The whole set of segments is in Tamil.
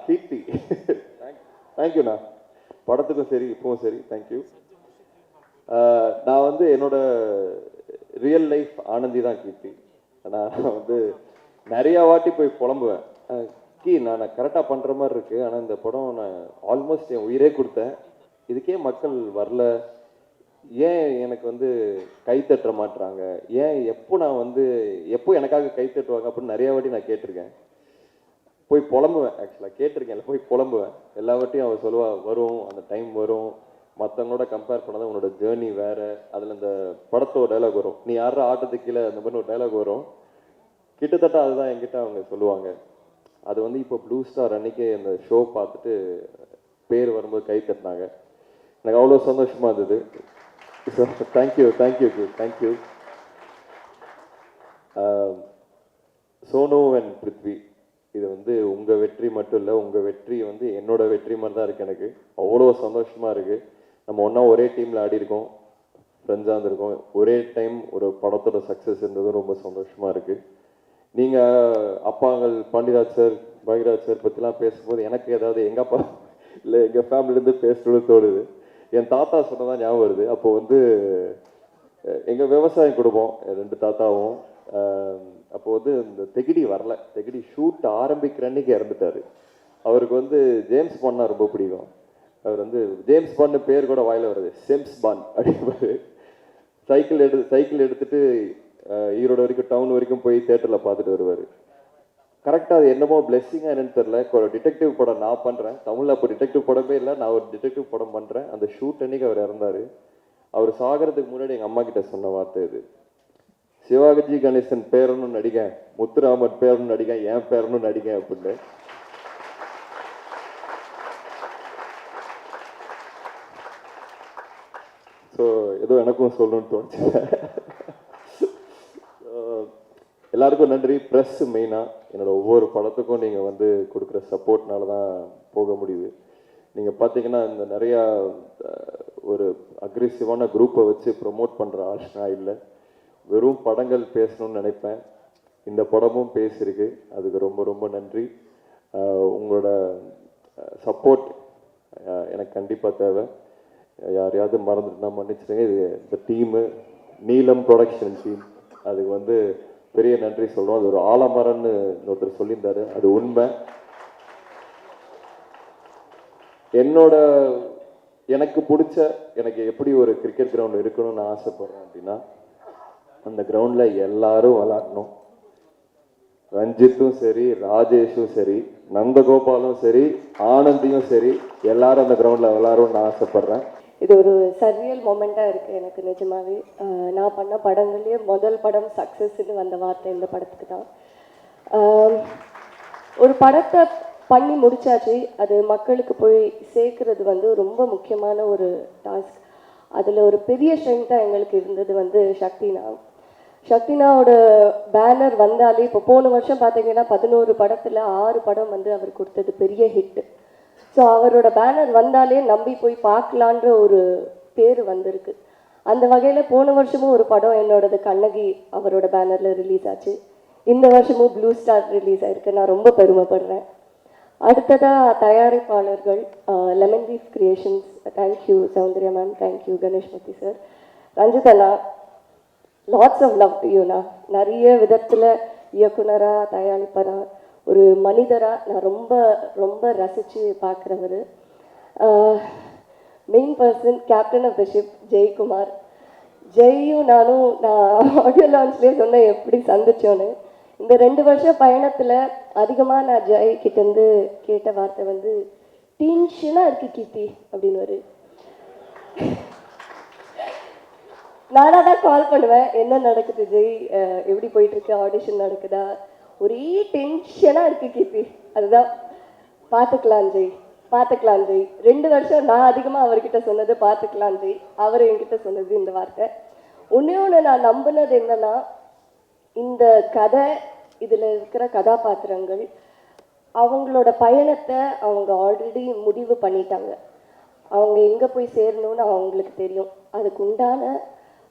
கீர்த்தி. தேங்க்யூண்ணா. படத்துக்கும் சரி இப்பவும் சரி தேங்க்யூ. நான் வந்து என்னோட ரியல் லைஃப் ஆனந்தி தான் கீர்த்தி. நான் வந்து நிறையா வாட்டி போய் புலம்புவேன். நான் கரெக்டாக பண்ணுற மாதிரி இருக்குது, ஆனால் இந்த படம் நான் ஆல்மோஸ்ட் என் உயிரே கொடுத்தேன், இதுக்கே மக்கள் வரல, ஏன் எனக்கு வந்து கை தட்ட மாட்டுறாங்க, ஏன் நான் வந்து எப்போ எனக்காக கை தட்டுவாங்க அப்படின்னு நிறையா வாட்டி நான் கேட்டிருக்கேன். போய் புலம்புவேன், ஆக்சுவலாக கேட்டிருக்கேன், போய் புலம்புவேன். எல்லா வாட்டியும் அவள் சொல்லுவா வரும், அந்த டைம் வரும், மற்றவங்களோட கம்பேர் பண்ணாதான் உன்னோட ஜேர்னி வேறு. அதில் இந்த படத்தோட டைலாக் வரும், நீ யார ஆட்டத்துக்கு கீழே அந்த மாதிரி ஒரு டைலாக் வரும். கிட்டத்தட்ட அதுதான் என்கிட்ட அவங்க சொல்லுவாங்க. அது வந்து இப்போ ப்ளூ ஸ்டார் அன்றைக்கே அந்த ஷோ பார்த்துட்டு பேர் வரும்போது கை தட்டினாங்க. எனக்கு அவ்வளோ சந்தோஷமாக இருந்தது. Thank you thank you thank you. Sonu and Prithvi, இது வந்து உங்கள் வெற்றி மட்டும் இல்லை, உங்கள் வெற்றி வந்து என்னோட வெற்றி மாதிரி தான் இருக்குது. எனக்கு அவ்வளோ சந்தோஷமாக இருக்குது. நம்ம ஒன்றா ஒரே டீமில் ஆடிருக்கோம், ஃப்ரெண்ட்ஸாக இருந்திருக்கோம், ஒரே டைம் ஒரு படத்தோட சக்ஸஸ் இருந்ததும் ரொம்ப சந்தோஷமாக இருக்குது. நீங்கள் அப்பாங்கள் பாண்டியராஜ் சார், பாக்யராஜ் சார் பற்றிலாம் பேசும்போது எனக்கு ஏதாவது எங்கள் அப்பா இல்லை எங்கள் ஃபேமிலியிலேருந்து பேசணும்னு தோணுது. என் தாத்தா சொன்னதான் ஞாபகம் வருது. அப்போ வந்து எங்கள் விவசாயம் குடும்பம், 2 தாத்தாவும். அப்போ வந்து இந்த தெகிடி வரல, தெகிடி ஷூட் ஆரம்பிக்கிற அன்னைக்கு இறந்துட்டார். அவருக்கு வந்து ஜேம்ஸ் பாண்ட்னா ரொம்ப பிடிக்கும். அவர் வந்து ஜேம்ஸ் பாண்ட் பேர் கூட வாயில வருது, சேம்ஸ் பாண்ட் அப்படின்பாரு. சைக்கிள் எடுத்துட்டு ஈரோடு வரைக்கும், டவுன் வரைக்கும் போய் தேட்டரில் பார்த்துட்டு வருவார். கரெக்டாக அது என்னமோ பிளெஸ்ஸிங்காக என்னன்னு தெரில, ஒரு டிடெக்டிவ் படம் நான் பண்ணுறேன், தமிழில் அப்போ டிடெக்டிவ் படமே இல்லை, நான் ஒரு டிடெக்டிவ் படம் பண்ணுறேன். அந்த ஷூட் அன்னைக்கு அவர் இறந்தார். அவர் சாகிறதுக்கு முன்னாடி எங்கள் அம்மா கிட்ட சொன்ன வார்த்தை இது, சிவாஜி கணேசன் பேரனும் நடிக, முத்துராமன் பேரனும் நடிக, என் பேரனும் நடிக அப்படின்னு. ஸோ ஏதோ எனக்கும் சொல்லணும்னு தோணுச்சு. எல்லாருக்கும் நன்றி. ப்ரெஸ் மெயினாக என்னோட ஒவ்வொரு படத்துக்கும் நீங்கள் வந்து கொடுக்குற சப்போர்ட்னால தான் போக முடியுது. நீங்கள் பார்த்தீங்கன்னா இந்த நிறையா ஒரு அக்ரெசிவான குரூப்பை வச்சு ப்ரொமோட் பண்ணுற ஆள் நான் இல்லை. வெறும் படங்கள் பேசணும்னு நினைப்பேன். இந்த படமும் பேசியிருக்கு, அதுக்கு ரொம்ப ரொம்ப நன்றி. உங்களோட சப்போர்ட் எனக்கு கண்டிப்பாக தேவை. யாரையாவது மறந்துட்டுனா மன்னிச்சிடுங்க. இது இந்த டீமு, நீலம் ப்ரொடக்ஷன் டீம், அதுக்கு வந்து பெரிய நன்றி சொல்கிறோம். அது ஒரு ஆலமரம்னு ஒருத்தர் சொல்லியிருந்தாரு, அது உண்மை. எனக்கு பிடிச்ச, எனக்கு எப்படி ஒரு கிரிக்கெட் கிரவுண்ட் இருக்கணும்னு நான் ஆசைப்படுறேன் அப்படின்னா, அந்த கிரவுண்டில் எல்லாரும் விளாடணும். ரஞ்சித்தும் சரி, ராஜேஷும் சரி, நந்தகோபாலும் சரி, ஆனந்தியும் சரி, எல்லாரும் அந்த கிரவுண்டில் விளாடணும்னு நான் ஆசைப்படுறேன். இது ஒரு சர்ரியல் மொமெண்ட்டாக இருக்குது எனக்கு நிஜமாவே. நான் பண்ண படங்கள்லேயே முதல் படம் சக்ஸஸ்ன்னு வந்த வார்த்தை இந்த படத்துக்கு தான். ஒரு படத்தை பண்ணி முடிச்சாச்சு, அது மக்களுக்கு போய் சேர்க்கறது வந்து ரொம்ப முக்கியமான ஒரு டாஸ்க். அதில் ஒரு பெரிய ஸ்ட்ரென்த்தாக எங்களுக்கு இருந்தது வந்து சக்தினாவோட பேனர் வந்தாலே, இப்போ போன வருஷம் பார்த்தீங்கன்னா 11 படத்தில் 6 படம் வந்து அவர் கொடுத்தது பெரிய ஹிட்டு. ஸோ அவரோட பேனர் வந்தாலே நம்பி போய் பார்க்கலான்ற ஒரு பேர் வந்திருக்கு. அந்த வகையில் போன வருஷமும் ஒரு படம் என்னோடது கண்ணகி அவரோட பேனரில் ரிலீஸ் ஆச்சு. இந்த வருஷமும் ப்ளூ ஸ்டார் ரிலீஸ் ஆயிருக்கு. நான் ரொம்ப பெருமைப்படுறேன். அடுத்ததாக தயாரிப்பாளர்கள், lemon leaf creations, thank you Soundarya ma'am, thank you Ganeshmurthy sir, Ranjith அண்ணா, லாட்ஸ் ஆஃப் லவ் டு யூண்ணா. நிறைய விதத்தில் இயக்குனராக, தயாரிப்பராக, ஒரு மனிதராக நான் ரொம்ப ரொம்ப ரசித்து பார்க்குறவர். Main person, captain of the ship Jaikumar. ஜெய்யும் நானும் நான் ஆடியோ லான்ச்லேயே சொன்னேன் எப்படி சந்திச்சோன்னு. இந்த 2 வருஷ பயணத்தில் அதிகமாக நான் ஜெய் கிட்டேருந்து கேட்ட வார்த்தை வந்து, டென்ஷனாக இருக்குது கீர்த்தி அப்படின்னு. நானாக தான் கால் பண்ணுவேன், என்ன நடக்குது ஜெய், எப்படி போயிட்டுருக்கு, ஆடிஷன் நடக்குதா, ஒரே டென்ஷனாக இருக்குது கீர்த்தி, அதுதான் பார்த்துக்கலாம் ஜெய், பார்த்துக்கலாம் ஜெய். 2 வருஷம் நான் அதிகமாக அவர்கிட்ட சொன்னது பார்த்துக்கலாம் ஜெய், அவர் என்கிட்ட சொன்னது இந்த வார்த்தை. ஒன்று நான் நம்பினது என்னன்னா, இந்த கதை, இதில் இருக்கிற கதாபாத்திரங்கள் அவங்களோட பயணத்தை அவங்க ஆல்ரெடி முடிவு பண்ணிட்டாங்க. அவங்க எங்கே போய் சேரணும்னு அவங்களுக்கு தெரியும். அதுக்கு உண்டான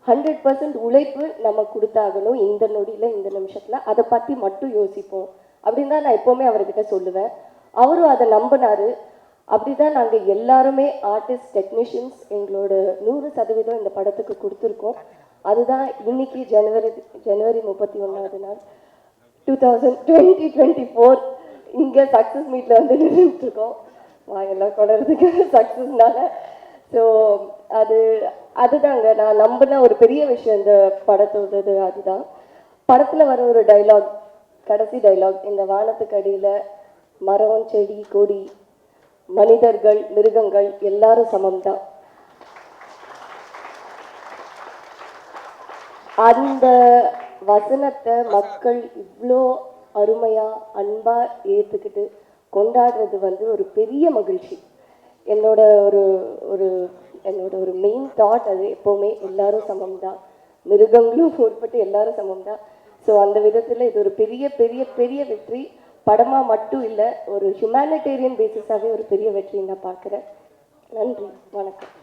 100% உழைப்பு நம்ம கொடுத்தாகணும். இந்த நொடியில், இந்த நிமிஷத்தில் அதை பற்றி மட்டும் யோசிப்போம் அப்படின்னு தான் நான் எப்போவுமே அவர்கிட்ட சொல்லுவேன். அவரும் அதை நம்பினாரு. அப்படிதான் நாங்கள் எல்லாருமே ஆர்டிஸ்ட் டெக்னீஷியன்ஸ் எங்களோட 100% இந்த படத்துக்கு கொடுத்துருக்கோம். அதுதான் இன்னைக்கு ஜனவரி 31ஆவது நாள் 2024 இங்கே சக்ஸஸ் மீட்டில் வந்து நின்றுட்டுருக்கோம். வாயெல்லாம் கொடறதுக்கு சக்ஸஸ்னால. ஸோ அதுதாங்க நான் நம்பின ஒரு பெரிய விஷயம் இந்த படத்தோடது. அதுதான் படத்தில் வர ஒரு டைலாக், கடைசி டைலாக், இந்த வானத்துக்கு அடியில் மரம் செடி கொடி மனிதர்கள் மிருகங்கள் எல்லாரும் சமம்தான். அந்த வசனத்தை மக்கள் இவ்வளோ அருமையாக அன்பாக ஏற்றுக்கிட்டு கொண்டாடுறது வந்து ஒரு பெரிய மகிழ்ச்சி. என்னோட ஒரு மெயின் தாட் அது எப்போவுமே எல்லாரும் சமம் தான், மிருகங்களும் உட்பட்டு எல்லாரும் சமம் தான். ஸோ அந்த விதத்தில் இது ஒரு பெரிய பெரிய பெரிய வெற்றி. படமாக மட்டும் இல்லை, ஒரு ஹியூமனிடேரியன் பேசிஸாகவே ஒரு பெரிய வெற்றின்னு நான் பார்க்குறேன். நன்றி, வணக்கம்.